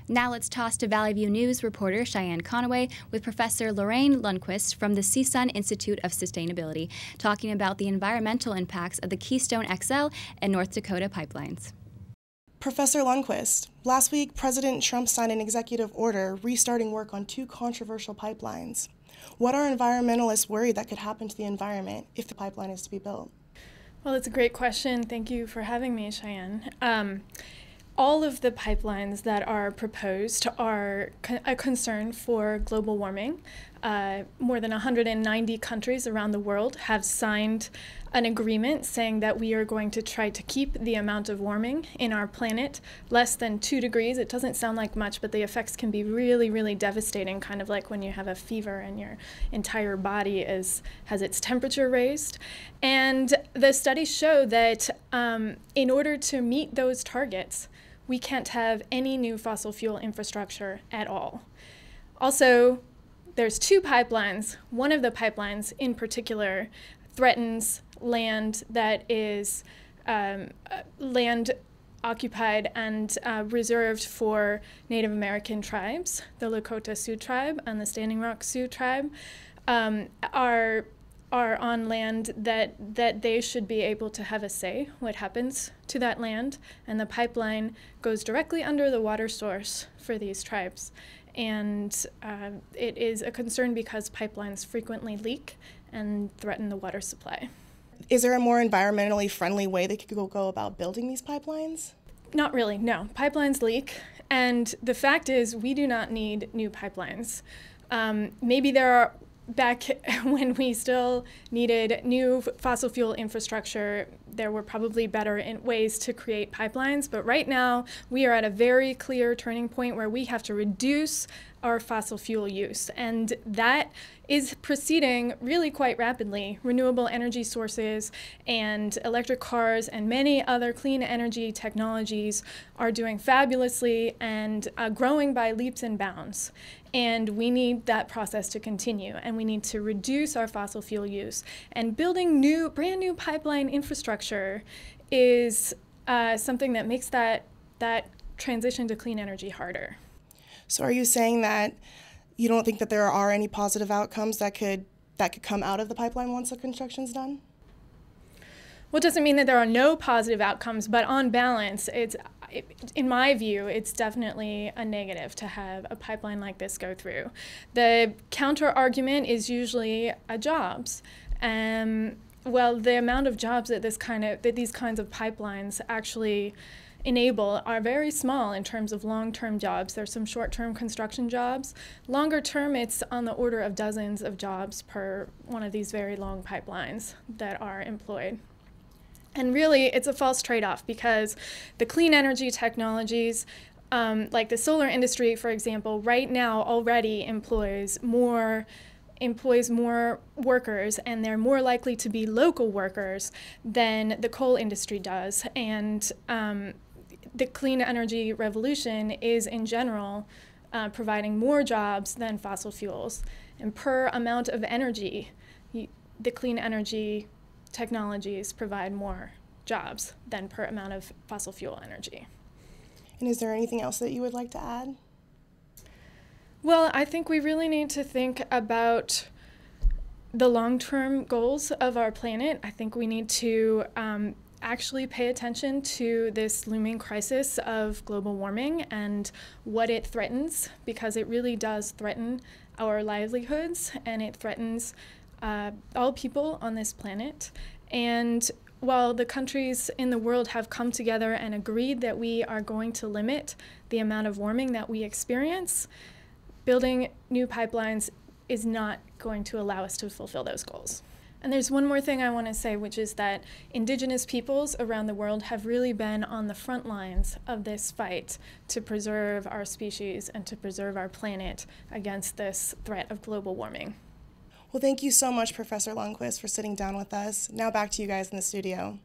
Now let's toss to Valley View News reporter Cheyenne Conaway with Professor Lorraine Lundquist from the CSUN Institute of Sustainability, talking about the environmental impacts of the Keystone XL and North Dakota pipelines. Professor Lundquist, last week President Trump signed an executive order restarting work on two controversial pipelines. What are environmentalists worried that could happen to the environment if the pipeline is to be built? Well, it's a great question. Thank you for having me, Cheyenne. All of the pipelines that are proposed are a concern for global warming. More than 190 countries around the world have signed an agreement saying that we are going to try to keep the amount of warming in our planet less than 2 degrees. It doesn't sound like much, but the effects can be really, really devastating, kind of like when you have a fever and your entire body has its temperature raised. And the studies show that in order to meet those targets, we can't have any new fossil fuel infrastructure at all. Also, there's two pipelines. One of the pipelines in particular threatens land that is land occupied and reserved for Native American tribes. The Lakota Sioux tribe and the Standing Rock Sioux tribe are on land that they should be able to have a say what happens to that land, and the pipeline goes directly under the water source for these tribes. And it is a concern because pipelines frequently leak and threaten the water supply. Is there a more environmentally friendly way they could go about building these pipelines? Not really, no. Pipelines leak, and the fact is we do not need new pipelines. Maybe there are back when we still needed new fossil fuel infrastructure, there were probably better ways to create pipelines, but right now we are at a very clear turning point where we have to reduce our fossil fuel use, and that is proceeding really quite rapidly. Renewable energy sources and electric cars and many other clean energy technologies are doing fabulously and growing by leaps and bounds. And we need that process to continue, and we need to reduce our fossil fuel use. And building brand new pipeline infrastructure is something that makes that transition to clean energy harder. So are you saying that you don't think that there are any positive outcomes that could come out of the pipeline once the construction's done? Well, it doesn't mean that there are no positive outcomes, but on balance, in my view, it's definitely a negative to have a pipeline like this go through. The counter argument is usually jobs. Well, the amount of jobs that these kinds of pipelines actually enable are very small in terms of long-term jobs. There's some short-term construction jobs. Longer term, it's on the order of dozens of jobs per one of these very long pipelines that are employed. And really, it's a false trade-off because the clean energy technologies, like the solar industry, for example, right now already employs more workers, and they're more likely to be local workers than the coal industry does. And the clean energy revolution is, in general, providing more jobs than fossil fuels. And per amount of energy, the clean energy technologies provide more jobs than per amount of fossil fuel energy. And is there anything else that you would like to add? Well, I think we really need to think about the long-term goals of our planet. I think we need to actually pay attention to this looming crisis of global warming and what it threatens, because it really does threaten our livelihoods, and it threatens all people on this planet. And while the countries in the world have come together and agreed that we are going to limit the amount of warming that we experience, building new pipelines is not going to allow us to fulfill those goals. And there's one more thing I want to say, which is that indigenous peoples around the world have really been on the front lines of this fight to preserve our species and to preserve our planet against this threat of global warming. Well, thank you so much, Professor Lundquist, for sitting down with us. Now back to you guys in the studio.